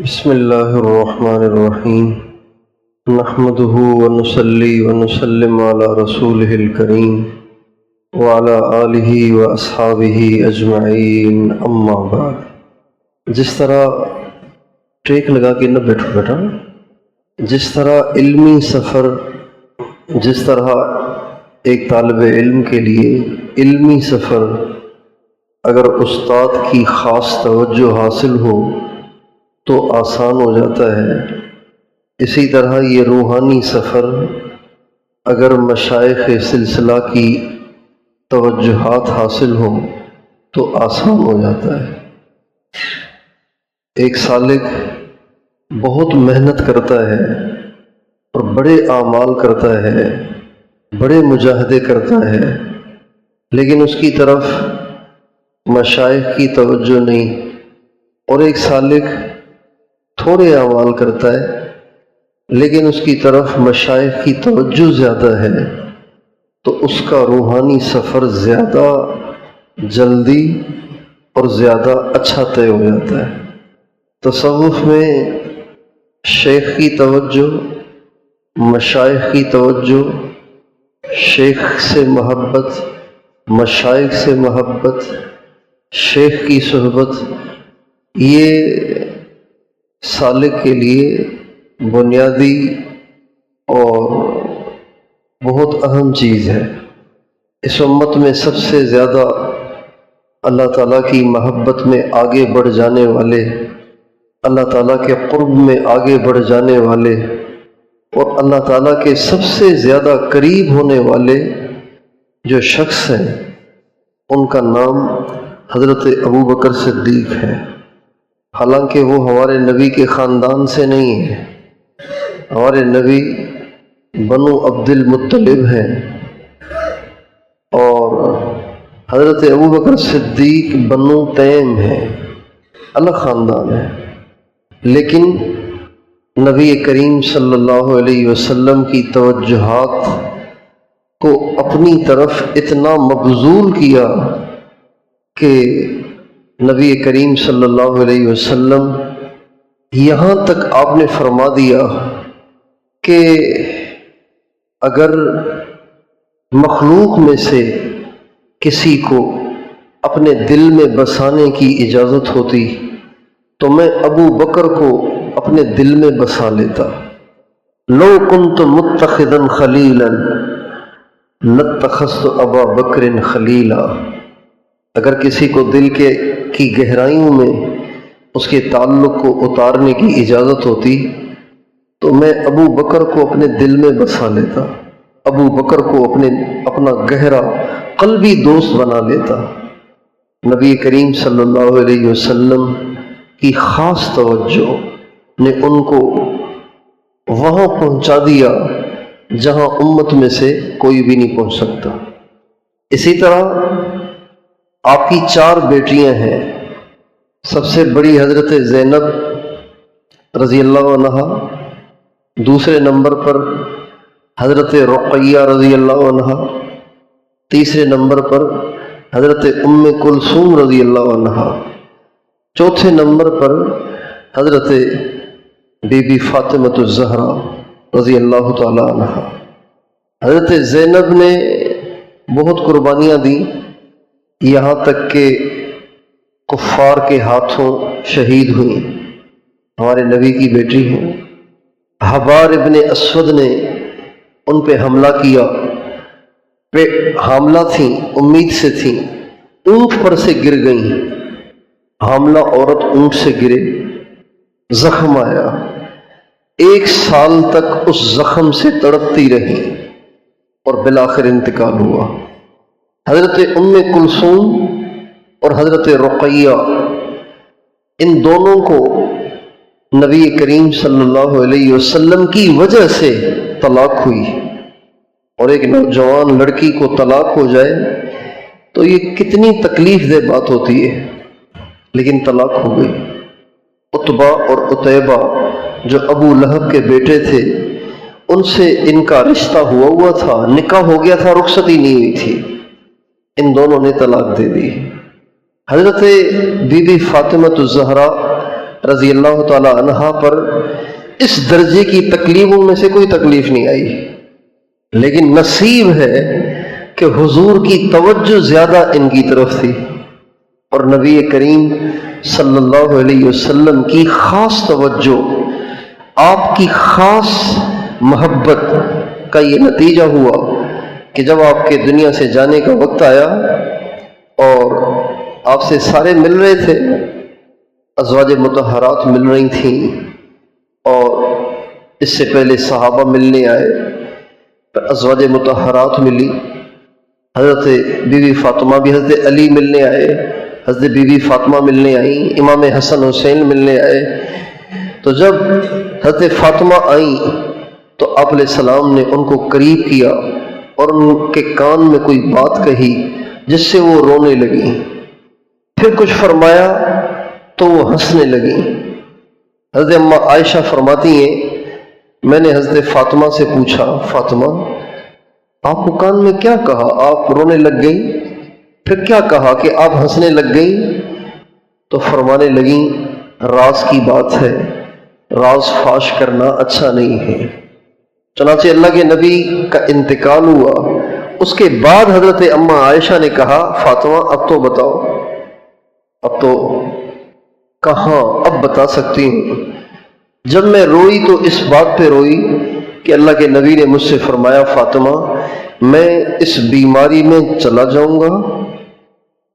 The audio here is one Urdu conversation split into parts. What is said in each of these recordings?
بسم اللہ الرحمن الرحیم نحمده ونصلی ونسلم علی رسولہ الکریم وعلی آلہ واصحابہ اجمعین اما بعد۔ جس طرح ٹریک لگا کے نہ بیٹھو بیٹا، جس طرح علمی سفر، جس طرح ایک طالب علم کے لیے علمی سفر اگر استاد کی خاص توجہ حاصل ہو تو آسان ہو جاتا ہے، اسی طرح یہ روحانی سفر اگر مشائخ سلسلہ کی توجہات حاصل ہوں تو آسان ہو جاتا ہے۔ ایک سالک بہت محنت کرتا ہے اور بڑے اعمال کرتا ہے، بڑے مجاہدے کرتا ہے، لیکن اس کی طرف مشائخ کی توجہ نہیں، اور ایک سالک تھوڑے اعمال کرتا ہے لیکن اس کی طرف مشائخ کی توجہ زیادہ ہے، تو اس کا روحانی سفر زیادہ جلدی اور زیادہ اچھا طے ہو جاتا ہے۔ تصوف میں شیخ کی توجہ، مشائخ کی توجہ، شیخ سے محبت، مشائخ سے محبت، شیخ کی صحبت، یہ سالک کے لیے بنیادی اور بہت اہم چیز ہے۔ اس امت میں سب سے زیادہ اللہ تعالیٰ کی محبت میں آگے بڑھ جانے والے، اللہ تعالیٰ کے قرب میں آگے بڑھ جانے والے، اور اللہ تعالیٰ کے سب سے زیادہ قریب ہونے والے جو شخص ہیں، ان کا نام حضرت ابوبکر صدیق ہے۔ حالانکہ وہ ہمارے نبی کے خاندان سے نہیں ہے، ہمارے نبی بنو عبد المطلب ہیں، اور حضرت ابوبکر صدیق بنو تیم ہیں، الگ خاندان ہے، لیکن نبی کریم صلی اللہ علیہ وسلم کی توجہات کو اپنی طرف اتنا مبذول کیا کہ نبی کریم صلی اللہ علیہ وسلم یہاں تک آپ نے فرما دیا کہ اگر مخلوق میں سے کسی کو اپنے دل میں بسانے کی اجازت ہوتی تو میں ابو بکر کو اپنے دل میں بسا لیتا۔ لو کنت متخذا خلیلا لاتخذت ابا بکر خلیلا۔ اگر کسی کو دل کی گہرائیوں میں اس کے تعلق کو اتارنے کی اجازت ہوتی تو میں ابو بکر کو اپنے دل میں بسا لیتا، ابو بکر کو اپنا گہرا قلبی دوست بنا لیتا۔ نبی کریم صلی اللہ علیہ وسلم کی خاص توجہ نے ان کو وہاں پہنچا دیا جہاں امت میں سے کوئی بھی نہیں پہنچ سکتا۔ اسی طرح آپ کی 4 بیٹیاں ہیں، سب سے بڑی حضرت زینب رضی اللہ عنہ، دوسرے نمبر پر حضرت رقیہ رضی اللہ عنہ، تیسرے نمبر پر حضرت ام کلثوم رضی اللہ عنہ، چوتھے نمبر پر حضرت بی بی فاطمۃ الزہرا رضی اللہ تعالی عنہ۔ حضرت زینب نے بہت قربانیاں دیں، یہاں تک کہ کفار کے ہاتھوں شہید ہوئیں، ہمارے نبی کی بیٹی ہیں۔ حبار ابن اسود نے ان پہ حملہ کیا، حاملہ تھیں، امید سے تھیں، اونٹ پر سے گر گئیں، حاملہ عورت اونٹ سے گرے، زخم آیا، 1 سال تک اس زخم سے تڑپتی رہی اور بالآخر انتقال ہوا۔ حضرت ام کلثوم اور حضرت رقیہ، ان دونوں کو نبی کریم صلی اللہ علیہ وسلم کی وجہ سے طلاق ہوئی، اور ایک نوجوان لڑکی کو طلاق ہو جائے تو یہ کتنی تکلیف دہ بات ہوتی ہے، لیکن طلاق ہو گئی۔ عتبہ اور عتیبہ جو ابو لہب کے بیٹے تھے، ان سے ان کا رشتہ ہوا تھا، نکاح ہو گیا تھا، رخصت ہی نہیں ہوئی تھی، ان دونوں نے طلاق دے دی۔ حضرت بی بی فاطمۃ الزہرا رضی اللہ تعالی عنہا پر اس درجے کی تکلیفوں میں سے کوئی تکلیف نہیں آئی، لیکن نصیب ہے کہ حضور کی توجہ زیادہ ان کی طرف تھی، اور نبی کریم صلی اللہ علیہ وسلم کی خاص توجہ، آپ کی خاص محبت کا یہ نتیجہ ہوا کہ جب آپ کے دنیا سے جانے کا وقت آیا اور آپ سے سارے مل رہے تھے، ازواج مطہرات مل رہی تھیں، اور اس سے پہلے صحابہ ملنے آئے، پھر ازواج مطہرات ملی، حضرت بی بی فاطمہ بھی، حضرت علی ملنے آئے، حضرت بی بی فاطمہ ملنے آئیں، امام حسن حسین ملنے آئے۔ تو جب حضرت فاطمہ آئیں تو آپ علیہ السلام نے ان کو قریب کیا اور ان کے کان میں کوئی بات کہی جس سے وہ رونے لگیں، پھر کچھ فرمایا تو وہ ہنسنے لگیں۔ حضرت اماں عائشہ فرماتی ہیں، میں نے حضرت فاطمہ سے پوچھا، فاطمہ آپ کو کان میں کیا کہا؟ آپ رونے لگ گئیں، پھر کیا کہا کہ آپ ہنسنے لگ گئیں؟ تو فرمانے لگیں، راز کی بات ہے، راز فاش کرنا اچھا نہیں ہے۔ چنانچہ اللہ کے نبی کا انتقال ہوا، اس کے بعد حضرت اماں عائشہ نے کہا، فاطمہ اب تو بتاؤ، اب تو کہاں اب بتا سکتی ہوں۔ جب میں روئی تو اس بات پہ روئی کہ اللہ کے نبی نے مجھ سے فرمایا، فاطمہ میں اس بیماری میں چلا جاؤں گا،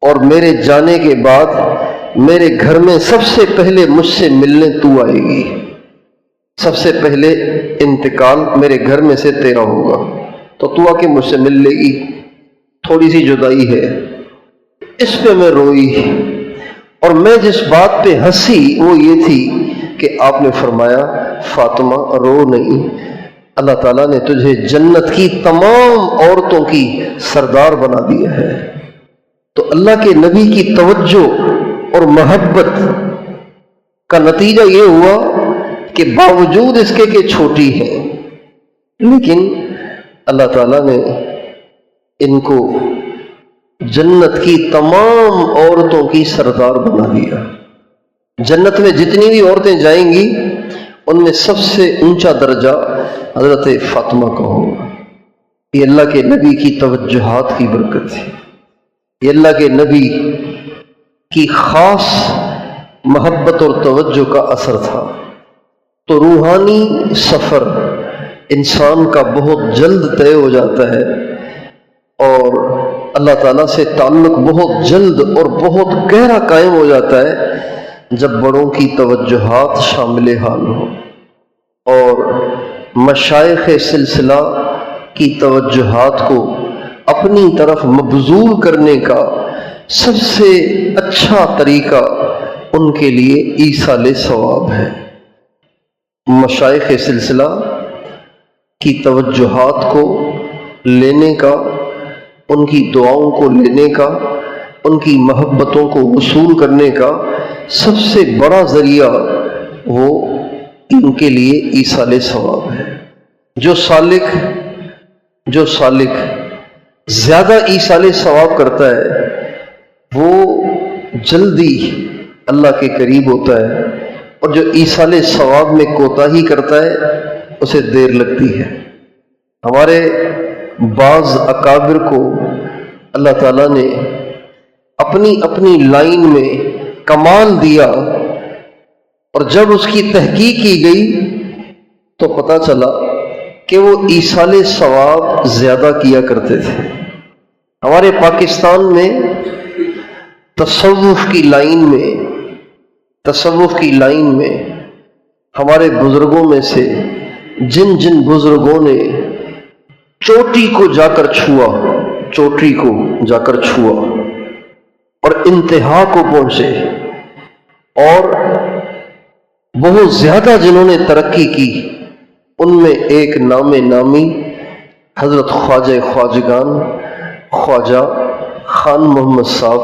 اور میرے جانے کے بعد میرے گھر میں سب سے پہلے مجھ سے ملنے تو آئے گی، سب سے پہلے انتقال میرے گھر میں سے تیرا ہوگا، تو تو آ کے مجھ سے مل لے گی، تھوڑی سی جدائی ہے۔ اس پہ میں روئی، اور میں جس بات پہ ہنسی وہ یہ تھی کہ آپ نے فرمایا، فاطمہ رو نہیں، اللہ تعالیٰ نے تجھے جنت کی تمام عورتوں کی سردار بنا دیا ہے۔ تو اللہ کے نبی کی توجہ اور محبت کا نتیجہ یہ ہوا کہ باوجود اس کے کہ چھوٹی ہے، لیکن اللہ تعالیٰ نے ان کو جنت کی تمام عورتوں کی سردار بنا دیا۔ جنت میں جتنی بھی عورتیں جائیں گی ان میں سب سے اونچا درجہ حضرت فاطمہ کا ہوگا۔ یہ اللہ کے نبی کی توجہات کی برکت ہے، یہ اللہ کے نبی کی خاص محبت اور توجہ کا اثر تھا۔ تو روحانی سفر انسان کا بہت جلد طے ہو جاتا ہے، اور اللہ تعالیٰ سے تعلق بہت جلد اور بہت گہرا قائم ہو جاتا ہے جب بڑوں کی توجہات شامل حال ہوں، اور مشائخ سلسلہ کی توجہات کو اپنی طرف مبذول کرنے کا سب سے اچھا طریقہ ان کے لیے ایصال ثواب ہے۔ مشائخ سلسلہ کی توجہات کو لینے کا، ان کی دعاؤں کو لینے کا، ان کی محبتوں کو وصول کرنے کا سب سے بڑا ذریعہ وہ ان کے لیے ایصال ثواب ہے۔ جو سالک زیادہ ایصال ثواب کرتا ہے وہ جلدی اللہ کے قریب ہوتا ہے، اور جو ایصال ثواب میں کوتاہی کرتا ہے اسے دیر لگتی ہے۔ ہمارے بعض اکابر کو اللہ تعالیٰ نے اپنی اپنی لائن میں کمال دیا، اور جب اس کی تحقیق کی گئی تو پتہ چلا کہ وہ ایصال ثواب زیادہ کیا کرتے تھے۔ ہمارے پاکستان میں تصوف کی لائن میں ہمارے بزرگوں میں سے جن بزرگوں نے چوٹی کو جا کر چھوا اور انتہا کو پہنچے، اور بہت زیادہ جنہوں نے ترقی کی، ان میں ایک نام نامی حضرت خواجہ خواجگان خواجہ خان محمد صاحب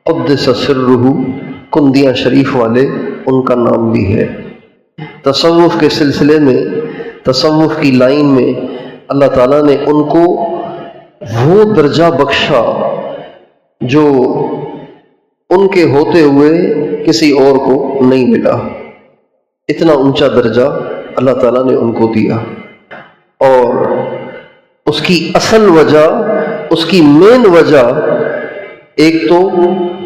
قدس سرہ کندیاں شریف والے، ان کا نام بھی ہے۔ تصوف کے سلسلے میں، تصوف کی لائن میں اللہ تعالیٰ نے ان کو وہ درجہ بخشا جو ان کے ہوتے ہوئے کسی اور کو نہیں ملا۔ اتنا اونچا درجہ اللہ تعالیٰ نے ان کو دیا، اور اس کی اصل وجہ، اس کی مین وجہ، ایک تو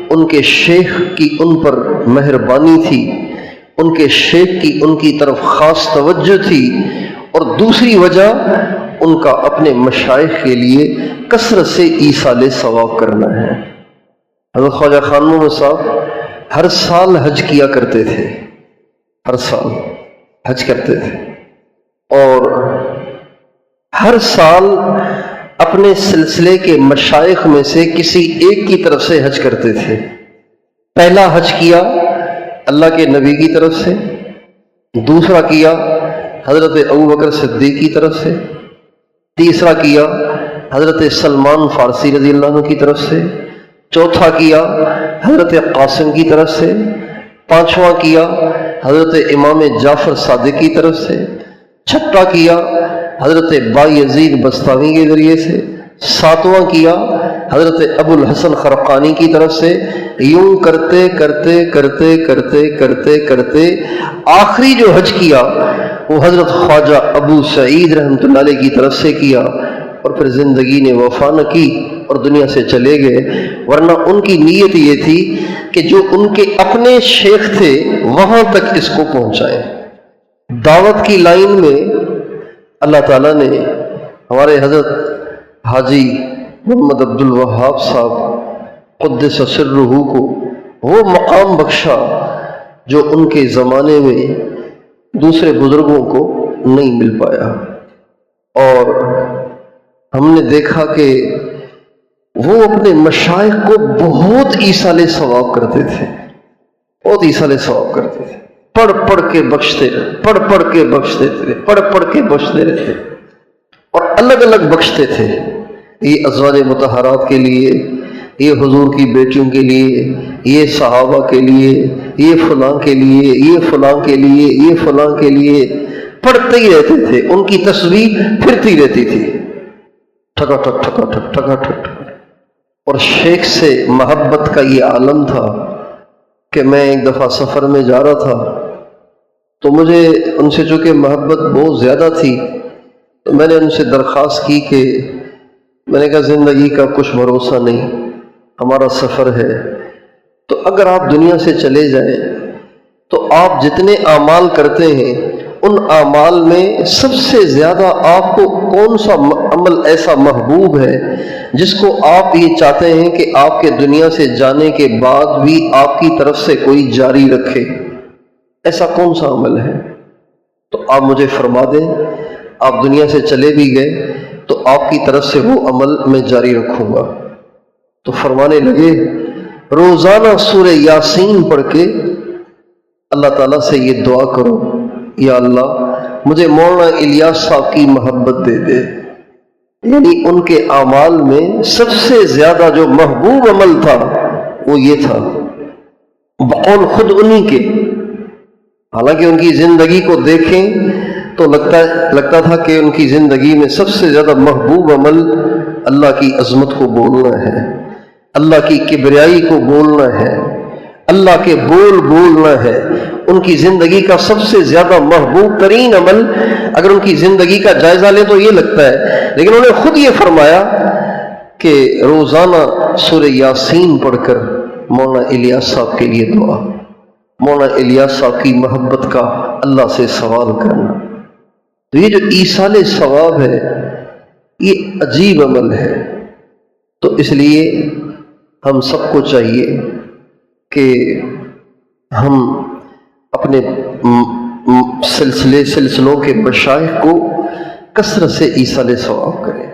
ان کے شیخ کی ان پر مہربانی تھی، ان کے شیخ کی ان کی طرف خاص توجہ تھی، اور دوسری وجہ ان کا اپنے مشائخ کے لیے کثرت سے ایصال ثواب کرنا ہے۔ حضرت خواجہ خان محمد صاحب ہر سال حج کیا کرتے تھے، ہر سال حج کرتے تھے، اور ہر سال اپنے سلسلے کے مشائخ میں سے کسی ایک کی طرف سے حج کرتے تھے۔ پہلا حج کیا اللہ کے نبی کی طرف سے، دوسرا کیا حضرت ابوبکر صدیق کی طرف سے، تیسرا کیا حضرت سلمان فارسی رضی اللہ عنہ کی طرف سے، چوتھا کیا حضرت قاسم کی طرف سے، پانچواں کیا حضرت امام جعفر صادق کی طرف سے، چھٹا کیا حضرت بایزید بستامی کے ذریعے سے، ساتواں کیا حضرت ابو الحسن خرقانی کی طرف سے، یوں کرتے کرتے کرتے کرتے کرتے کرتے آخری جو حج کیا وہ حضرت خواجہ ابو سعید رحمۃ اللہ علیہ کی طرف سے کیا، اور پھر زندگی نے وفا نہ کی اور دنیا سے چلے گئے۔ ورنہ ان کی نیت یہ تھی کہ جو ان کے اپنے شیخ تھے وہاں تک اس کو پہنچائیں۔ دعوت کی لائن میں اللہ تعالیٰ نے ہمارے حضرت حاجی محمد عبد الوہاب صاحب قدس سرہ کو وہ مقام بخشا جو ان کے زمانے میں دوسرے بزرگوں کو نہیں مل پایا، اور ہم نے دیکھا کہ وہ اپنے مشائخ کو بہت ایصال ثواب کرتے تھے، بہت ایصال ثواب کرتے تھے، پڑھ پڑھ کے بخشتے رہتے، پڑھ پڑھ کے بخشتے تھے، پڑھ پڑھ کے بخشتے رہتے، اور الگ الگ بخشتے تھے۔ یہ ازواج مطہرات کے لیے، یہ حضور کی بیٹیوں کے لیے، یہ صحابہ کے لیے، یہ فلاں کے لیے، یہ فلاں کے لیے، یہ فلاں کے لیے، پڑھتے ہی رہتے تھے۔ ان کی تسبیح پھرتی رہتی تھی، ٹھکا ٹھک ٹھکا ٹھک ٹھکا ٹھک ٹھک۔ اور شیخ سے محبت کا یہ عالم تھا کہ میں ایک دفعہ سفر میں جا رہا تھا، تو مجھے ان سے چونکہ محبت بہت زیادہ تھی، تو میں نے ان سے درخواست کی کہ میں نے کہا زندگی کا کچھ بھروسہ نہیں، ہمارا سفر ہے، تو اگر آپ دنیا سے چلے جائیں تو آپ جتنے اعمال کرتے ہیں ان اعمال میں سب سے زیادہ آپ کو کون سا عمل ایسا محبوب ہے جس کو آپ یہ چاہتے ہیں کہ آپ کے دنیا سے جانے کے بعد بھی آپ کی طرف سے کوئی جاری رکھے؟ ایسا کون سا عمل ہے؟ تو آپ مجھے فرما دیں۔ آپ دنیا سے چلے بھی گئے تو آپ کی طرف سے وہ عمل میں جاری رکھوں گا۔ تو فرمانے لگے روزانہ سورہ یاسین پڑھ کے اللہ تعالیٰ سے یہ دعا کرو، یا اللہ مجھے مولانا الیاس صاحب کی محبت دے دے۔ یعنی ان کے اعمال میں سب سے زیادہ جو محبوب عمل تھا وہ یہ تھا، بقول خود انہی کے۔ حالانکہ ان کی زندگی کو دیکھیں تو لگتا تھا کہ ان کی زندگی میں سب سے زیادہ محبوب عمل اللہ کی عظمت کو بولنا ہے، اللہ کی کبریائی کو بولنا ہے، اللہ کے بول بولنا ہے۔ ان کی زندگی کا سب سے زیادہ محبوب ترین عمل اگر ان کی زندگی کا جائزہ لیں تو یہ لگتا ہے، لیکن انہوں نے خود یہ فرمایا کہ روزانہ سورہ یاسین پڑھ کر مولانا الیاس صاحب کے لیے دعا، مولانا الیاس صاحب کی محبت کا اللہ سے سوال کرنا۔ تو یہ جو ایصال ثواب ہے یہ عجیب عمل ہے۔ تو اس لیے ہم سب کو چاہیے کہ ہم اپنے سلسلوں کے مشائخ کو کثرت سے ایصال ثواب کریں،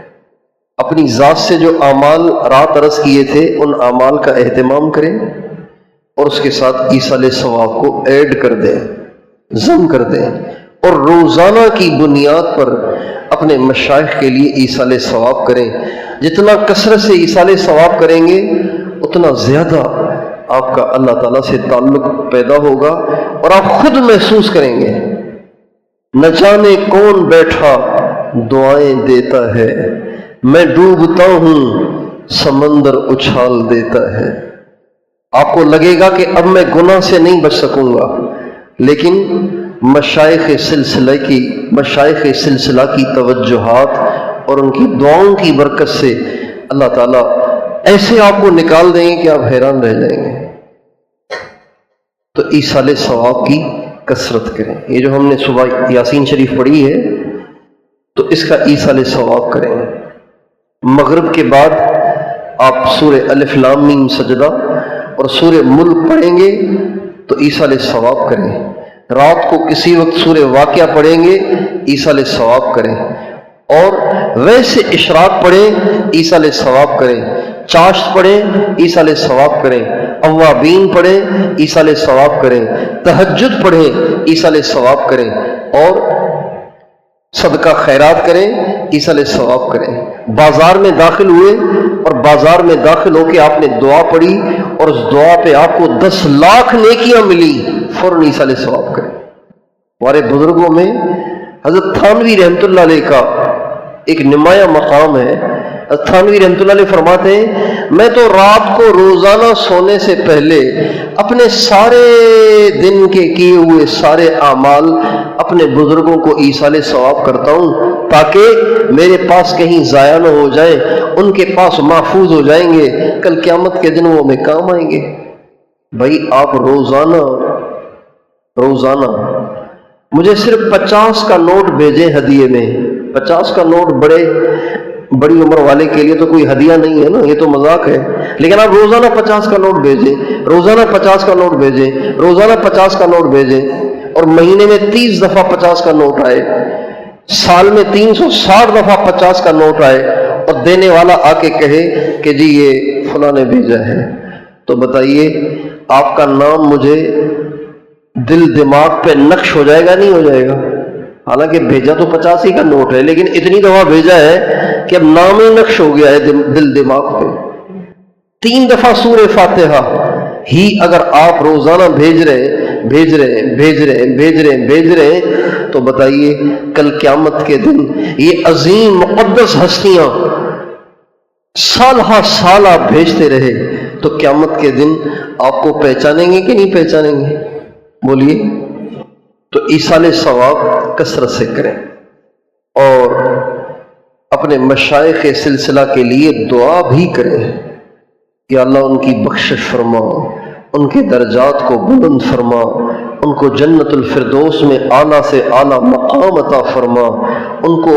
اپنی ذات سے جو اعمال رات رس کیے تھے ان اعمال کا اہتمام کریں، اور اس کے ساتھ ایصال ثواب کو ایڈ کر دیں، ضم کر دیں، اور روزانہ کی بنیاد پر اپنے مشائخ کے لیے ایصال ثواب کریں۔ جتنا کثرت سے ایصال ثواب کریں گے اتنا زیادہ آپ کا اللہ تعالیٰ سے تعلق پیدا ہوگا، اور آپ خود محسوس کریں گے نہ جانے کون بیٹھا دعائیں دیتا ہے، میں ڈوبتا ہوں سمندر اچھال دیتا ہے۔ آپ کو لگے گا کہ اب میں گناہ سے نہیں بچ سکوں گا، لیکن مشائخ سلسلہ کی توجہات اور ان کی دعاؤں کی برکت سے اللہ تعالیٰ ایسے آپ کو نکال دیں گے کہ آپ حیران رہ جائیں گے۔ تو ایصال ثواب کی کثرت کریں۔ یہ جو ہم نے صبح یاسین شریف پڑھی ہے تو اس کا ایصال ثواب کریں۔ مغرب کے بعد آپ سورہ الف لام میم سجدہ اور سورہ ملک پڑھیں گے تو ایصال ثواب کریں۔ رات کو کسی وقت سورہ واقعہ پڑھیں گے، ایصال ثواب کریں، اور ویسے اشراق پڑھیں، ایصال ثواب کریں، چاشت پڑھیں، ایصال ثواب کریں، اوابین پڑھیں، ایصال ثواب کریں، تہجد پڑھیں، ایصال ثواب کریں، اور صدقہ خیرات کریں، ایصال ثواب کریں۔ بازار میں داخل ہوئے اور بازار میں داخل ہو کے آپ نے دعا پڑھی اور اس دعا پہ آپ کو 10 لاکھ نیکیاں ملی، فوراً ایصال ثواب کریں۔ ہمارے بزرگوں میں حضرت تھانوی رحمۃ اللہ علیہ کا ایک نمایاں مقام ہے۔ حضرت تھانوی رحمۃ اللہ علیہ فرماتے ہیں میں تو رات کو روزانہ سونے سے پہلے اپنے سارے دن کے کیے ہوئے سارے اعمال اپنے بزرگوں کو ایصال ثواب کرتا ہوں تاکہ میرے پاس کہیں ضائع نہ ہو جائیں، ان کے پاس محفوظ ہو جائیں گے، کل قیامت کے دن وہ ہمیں کام آئیں گے۔ بھائی آپ روزانہ مجھے صرف 50 کا نوٹ بھیجیں ہدیے میں۔ 50 کا نوٹ بڑی عمر والے کے لیے تو کوئی ہدیہ نہیں ہے نا، یہ تو مذاق ہے، لیکن آپ روزانہ 50 کا نوٹ بھیجیں، روزانہ 50 کا نوٹ بھیجیں، روزانہ 50 کا نوٹ بھیجیں، اور مہینے میں 30 دفعہ 50 کا نوٹ آئے، سال میں 360 دفعہ 50 کا نوٹ آئے، اور دینے والا آ کے کہے کہ جی یہ فلاں نے بھیجا ہے، تو بتائیے آپ کا نام مجھے دل دماغ پہ نقش ہو جائے گا نہیں ہو جائے گا؟ حالانکہ بھیجا تو 50 ہی کا نوٹ ہے، لیکن اتنی دفعہ بھیجا ہے کہ اب نام ہی نقش ہو گیا ہے دل دماغ پہ۔ 3 دفعہ سورہ فاتحہ ہی اگر آپ روزانہ بھیج رہے ہیں تو بتائیے کل قیامت کے دن یہ عظیم مقدس ہستیاں سالہ بھیجتے رہے تو قیامت کے دن آپ کو پہچانیں گے کہ نہیں پہچانیں گے؟ بولیے۔ تو ایصال ثواب کثرت سے کریں اور اپنے مشائخ سلسلہ کے لیے دعا بھی کریں کہ اللہ ان کی بخشش فرما، ان کے درجات کو بلند فرما، ان کو جنت الفردوس میں اعلیٰ سے اعلیٰ مقام عطا فرما، ان کو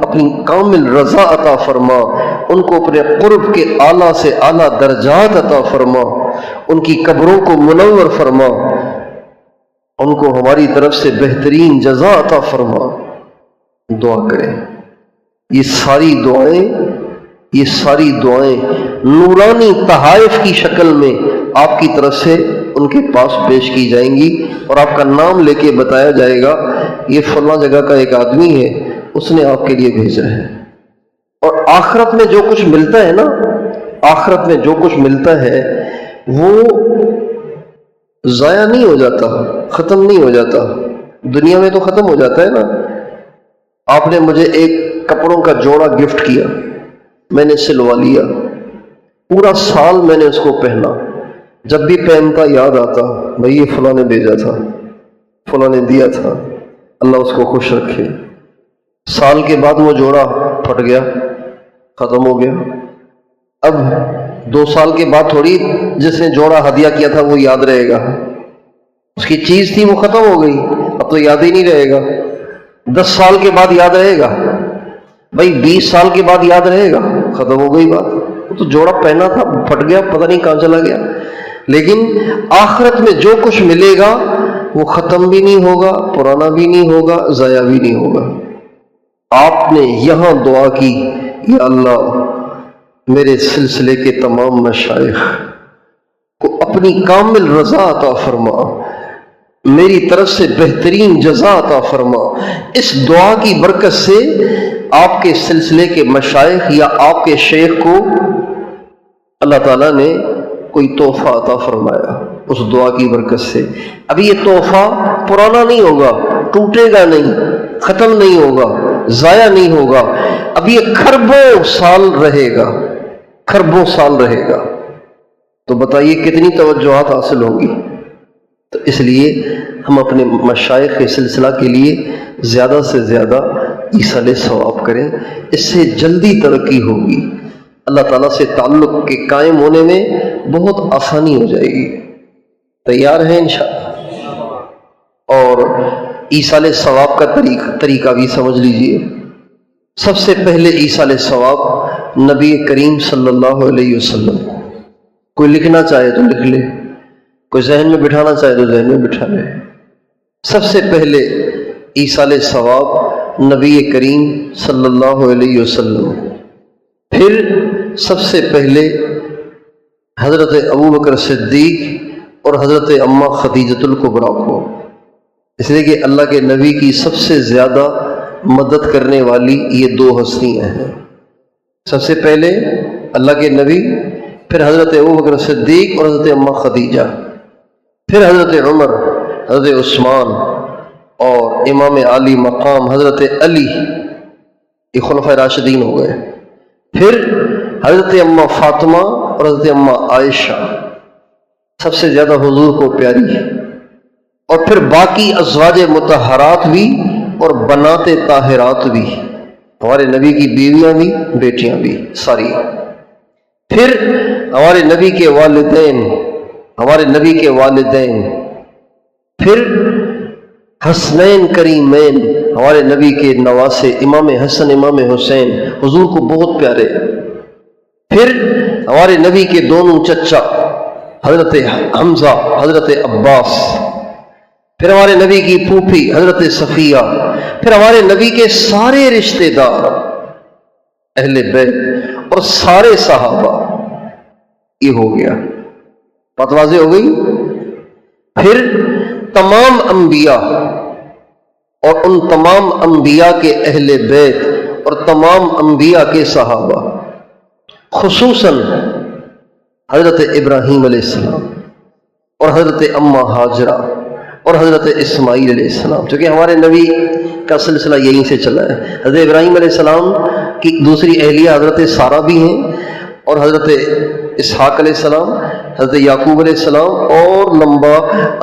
اپنی کامل رضا عطا فرما، ان کو اپنے قرب کے اعلیٰ سے اعلیٰ درجات عطا فرما، ان کی قبروں کو منور فرما، ان کو ہماری طرف سے بہترین جزا عطا فرما۔ دعا کریں۔ یہ ساری دعائیں نورانی تحائف کی شکل میں آپ کی طرف سے ان کے پاس پیش کی جائیں گی، اور آپ کا نام لے کے بتایا جائے گا یہ فلاں جگہ کا ایک آدمی ہے، اس نے آپ کے لیے بھیجا ہے۔ اور آخرت میں جو کچھ ملتا ہے نا، آخرت میں جو کچھ ملتا ہے وہ ضائع نہیں ہو جاتا، ختم نہیں ہو جاتا۔ دنیا میں تو ختم ہو جاتا ہے نا۔ آپ نے مجھے ایک کپڑوں کا جوڑا گفٹ کیا، میں نے سلوا لیا، پورا سال میں نے اس کو پہنا، جب بھی پہنتا یاد آتا بھئی یہ فلاں نے بھیجا تھا، فلاں نے دیا تھا، اللہ اس کو خوش رکھے۔ سال کے بعد وہ جوڑا پھٹ گیا، ختم ہو گیا۔ اب 2 سال کے بعد تھوڑی جس نے جوڑا ہدیہ کیا تھا وہ یاد رہے گا، اس کی چیز تھی وہ ختم ہو گئی، اب تو یاد ہی نہیں رہے گا۔ 10 سال کے بعد یاد رہے گا بھائی، 20 سال کے بعد یاد رہے گا، ختم ہو گئی بات۔ وہ تو جوڑا پہنا تھا، پھٹ گیا، پتہ نہیں کہاں چلا گیا۔ لیکن آخرت میں جو کچھ ملے گا وہ ختم بھی نہیں ہوگا، پرانا بھی نہیں ہوگا، ضائع بھی نہیں ہوگا۔ آپ نے یہاں دعا کی یا اللہ میرے سلسلے کے تمام مشائخ کو اپنی کامل رضا عطا فرما، میری طرف سے بہترین جزا عطا فرما۔ اس دعا کی برکت سے آپ کے سلسلے کے مشائخ یا آپ کے شیخ کو اللہ تعالیٰ نے کوئی تحفہ عطا فرمایا اس دعا کی برکت سے۔ ابھی یہ تحفہ پرانا نہیں ہوگا، ٹوٹے گا نہیں، ختم نہیں ہوگا، ضائع نہیں ہوگا، اب یہ کھربوں سال رہے گا، کھربوں سال رہے گا۔ تو بتائیے کتنی توجہات حاصل ہوں گی۔ تو اس لیے ہم اپنے مشائخ کے سلسلہ کے لیے زیادہ سے زیادہ ایصال ثواب کریں، اس سے جلدی ترقی ہوگی، اللہ تعالیٰ سے تعلق کے قائم ہونے میں بہت آسانی ہو جائے گی۔ تیار ہیں انشاءاللہ؟ اور ایصال ثواب کا طریقہ بھی سمجھ لیجئے۔ سب سے پہلے ایصال ثواب نبی کریم صلی اللہ علیہ وسلم، کوئی لکھنا چاہے تو لکھ لے، کوئی ذہن میں بٹھانا چاہے تو ذہن میں بٹھا لے۔ سب سے پہلے ایصال ثواب نبی کریم صلی اللہ علیہ وسلم، پھر سب سے پہلے حضرت ابوبکر صدیق اور حضرت اماں خدیجۃ الکبریٰ کو، اس لیے کہ اللہ کے نبی کی سب سے زیادہ مدد کرنے والی یہ دو ہستیاں ہیں۔ سب سے پہلے اللہ کے نبی، پھر حضرت ابوبکر صدیق اور حضرت اماں خدیجہ، پھر حضرت عمر، حضرت عثمان اور امام عالی مقام حضرت علی، یہ خلفائے راشدین ہو گئے، پھر حضرت اماں فاطمہ اور حضرت اماں عائشہ سب سے زیادہ حضور کو پیاری، اور پھر باقی ازواج مطہرات بھی اور بنات طاہرات بھی، ہمارے نبی کی بیویاں بھی بیٹیاں بھی ساری، پھر ہمارے نبی کے والدین، پھر حسنین کریمین، ہمارے نبی کے نواسے امام حسن امام حسین حضور کو بہت پیارے، پھر ہمارے نبی کے دونوں چچا حضرت حمزہ حضرت عباس، پھر ہمارے نبی کی پھوپھی حضرت صفیہ، پھر ہمارے نبی کے سارے رشتہ دار اہل بیت اور سارے صحابہ، یہ ہو گیا، بات واضح ہو گئی۔ پھر تمام انبیاء اور ان تمام انبیاء کے اہل بیت اور تمام انبیاء کے صحابہ، خصوصاً حضرت ابراہیم علیہ السلام اور حضرت اماں ہاجرہ اور حضرت اسماعیل علیہ السلام، چونکہ ہمارے نبی کا سلسلہ یہیں سے چلا ہے۔ حضرت ابراہیم علیہ السلام کی دوسری اہلیہ حضرت سارہ بھی ہیں، اور حضرت اسحاق علیہ السلام، حضرت یعقوب علیہ السلام، اور لمبا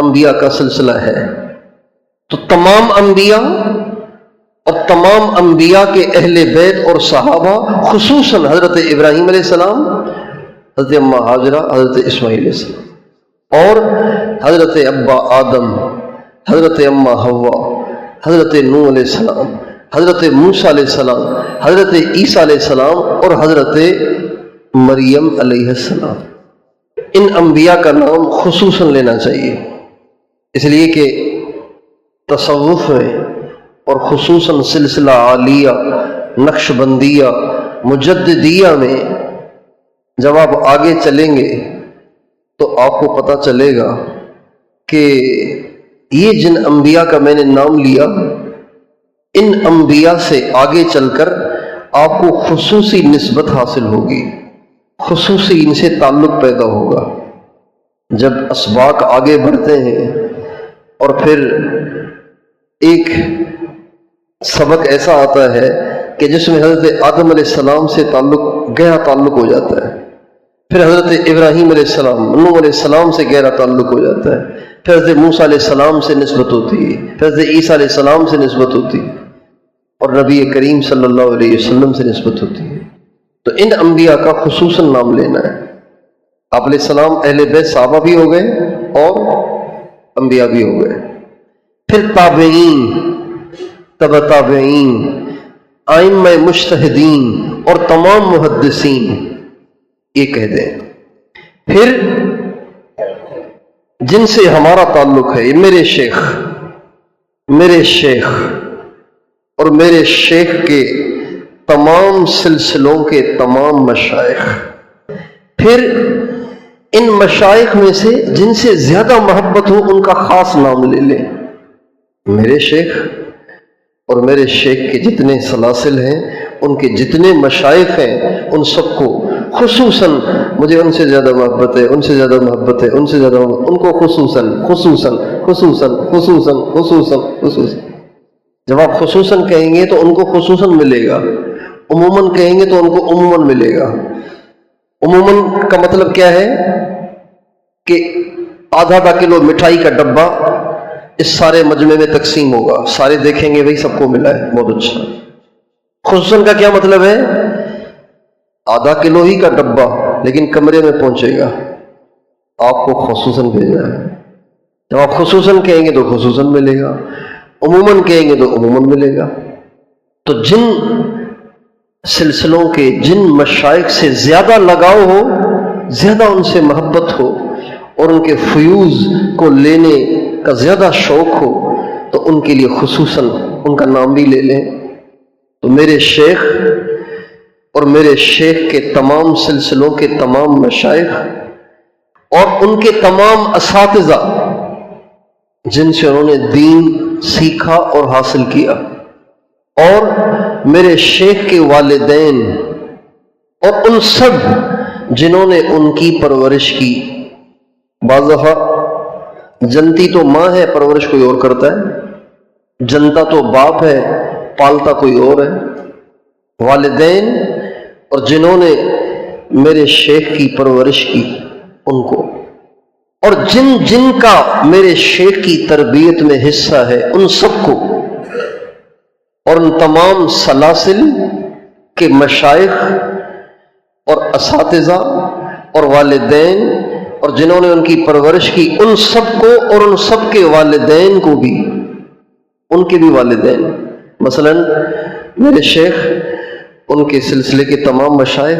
انبیاء کا سلسلہ ہے۔ تو تمام انبیاء اور تمام انبیاء کے اہل بیت اور صحابہ، خصوصاً حضرت ابراہیم علیہ السلام، حضرت اماں ہاجرہ، حضرت اسماعیل علیہ السلام، اور حضرت ابا آدم، حضرت اماں حوا، حضرت نوح علیہ السلام، حضرت موسیٰ علیہ السلام، حضرت عیسیٰ علیہ السلام اور حضرت مریم علیہ السلام، ان انبیاء کا نام خصوصاً لینا چاہیے، اس لیے کہ تصوف میں اور خصوصاً سلسلہ عالیہ، نقش بندیہ، مجددیہ میں جب آپ آگے چلیں گے تو آپ کو پتہ چلے گا کہ یہ جن انبیاء کا میں نے نام لیا، ان انبیاء سے آگے چل کر آپ کو خصوصی نسبت حاصل ہوگی، خصوصی ان سے تعلق پیدا ہوگا۔ جب اسباق آگے بڑھتے ہیں اور پھر ایک سبق ایسا آتا ہے کہ جس میں حضرت آدم علیہ السلام سے گہرا تعلق ہو جاتا ہے، پھر حضرت ابراہیم علیہ السلام، نوح علیہ السلام سے گہرا تعلق ہو جاتا ہے، پھر حضرت موسیٰ علیہ السلام سے نسبت ہوتی ہے، پھر حضرت عیسیٰ علیہ السلام سے نسبت ہوتی ہے، اور نبی کریم صلی اللہ علیہ وسلم سے نسبت ہوتی ہے۔ تو ان انبیاء کا خصوصاً نام لینا ہے۔ آپ علیہ السلام اہل بیت صحابہ بھی ہو گئے اور انبیاء بھی ہو گئے، پھر تابعین، تبع تابعین، ائمہ مجتہدین اور تمام محدثین، یہ کہہ دیں۔ پھر جن سے ہمارا تعلق ہے، میرے شیخ اور میرے شیخ کے تمام سلسلوں کے تمام مشائخ، پھر ان مشائخ میں سے جن سے زیادہ محبت ہو ان کا خاص نام لے لیں۔ میرے شیخ اور میرے شیخ کے جتنے سلاسل ہیں، ان کے جتنے مشائخ ہیں، ان سب کو خصوصاً مجھے ان سے زیادہ محبت ہے، ان سے زیادہ محبت ہے، ان سے زیادہ محبت، ان کو خصوصاً جب آپ خصوصاً کہیں گے تو ان کو خصوصاً ملے گا، عموماً کہیں گے تو ان کو عموماً ملے گا۔ عموماً کا مطلب کیا ہے کہ آدھا کلو مٹھائی کا ڈبہ اس سارے مجمع میں تقسیم ہوگا، سارے دیکھیں گے وہی سب کو ملا ہے، بہت اچھا۔ خصوصاً کا کیا مطلب ہے؟ آدھا کلو ہی کا ڈبہ لیکن کمرے میں پہنچے گا، آپ کو خصوصاً بھیجا ہے۔ جب آپ خصوصاً کہیں گے تو خصوصاً ملے گا، عموماً کہیں گے تو عموماً ملے گا۔ تو جن سلسلوں کے، جن مشائخ سے زیادہ لگاؤ ہو، زیادہ ان سے محبت ہو اور ان کے فیوز کو لینے کا زیادہ شوق ہو، تو ان کے لیے خصوصاً ان کا نام بھی لے لیں۔ تو میرے شیخ اور میرے شیخ کے تمام سلسلوں کے تمام مشائخ اور ان کے تمام اساتذہ جن سے انہوں نے دین سیکھا اور حاصل کیا، اور میرے شیخ کے والدین اور ان سب جنہوں نے ان کی پرورش کی۔ بعض دفعہ جنتی تو ماں ہے، پرورش کوئی اور کرتا ہے، جنتا تو باپ ہے، پالتا کوئی اور ہے۔ والدین اور جنہوں نے میرے شیخ کی پرورش کی ان کو، اور جن جن کا میرے شیخ کی تربیت میں حصہ ہے ان سب کو، اور ان تمام سلاسل کے مشائخ اور اساتذہ اور والدین اور جنہوں نے ان کی پرورش کی ان سب کو، اور ان سب کے والدین کو بھی، ان کے بھی والدین، مثلا میرے شیخ، ان کے سلسلے کے تمام مشائخ،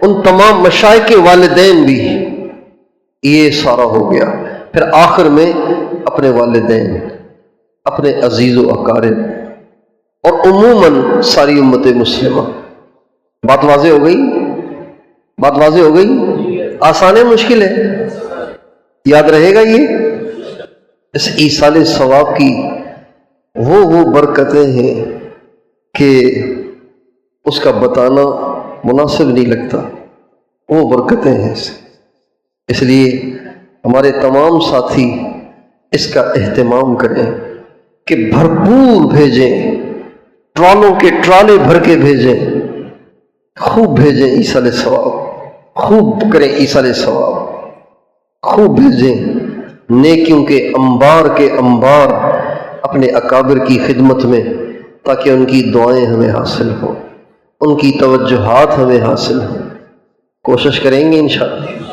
ان تمام مشائخ کے والدین بھی، یہ سارا ہو گیا۔ پھر آخر میں اپنے والدین، اپنے عزیز و اقارب، اور عموماً ساری امت مسلمہ۔ بات واضح ہو گئی؟ بات واضح ہو گئی؟ آسان ہے مشکل ہے؟ یاد رہے گا یہ؟ اس ایصال ثواب کی وہ برکتیں ہیں کہ اس کا بتانا مناسب نہیں لگتا، وہ برکتیں ہیں۔ اس لیے ہمارے تمام ساتھی اس کا اہتمام کریں کہ بھرپور بھیجیں، ٹرالوں کے ٹرالے بھر کے بھیجیں، خوب بھیجیں ایصال ثواب، خوب کریں ایصال ثواب، خوب بھیجیں نیکیوں کے انبار اپنے اکابر کی خدمت میں، تاکہ ان کی دعائیں ہمیں حاصل ہوں، ان کی توجہات ہمیں حاصل ہوں۔ کوشش کریں گے انشاءاللہ۔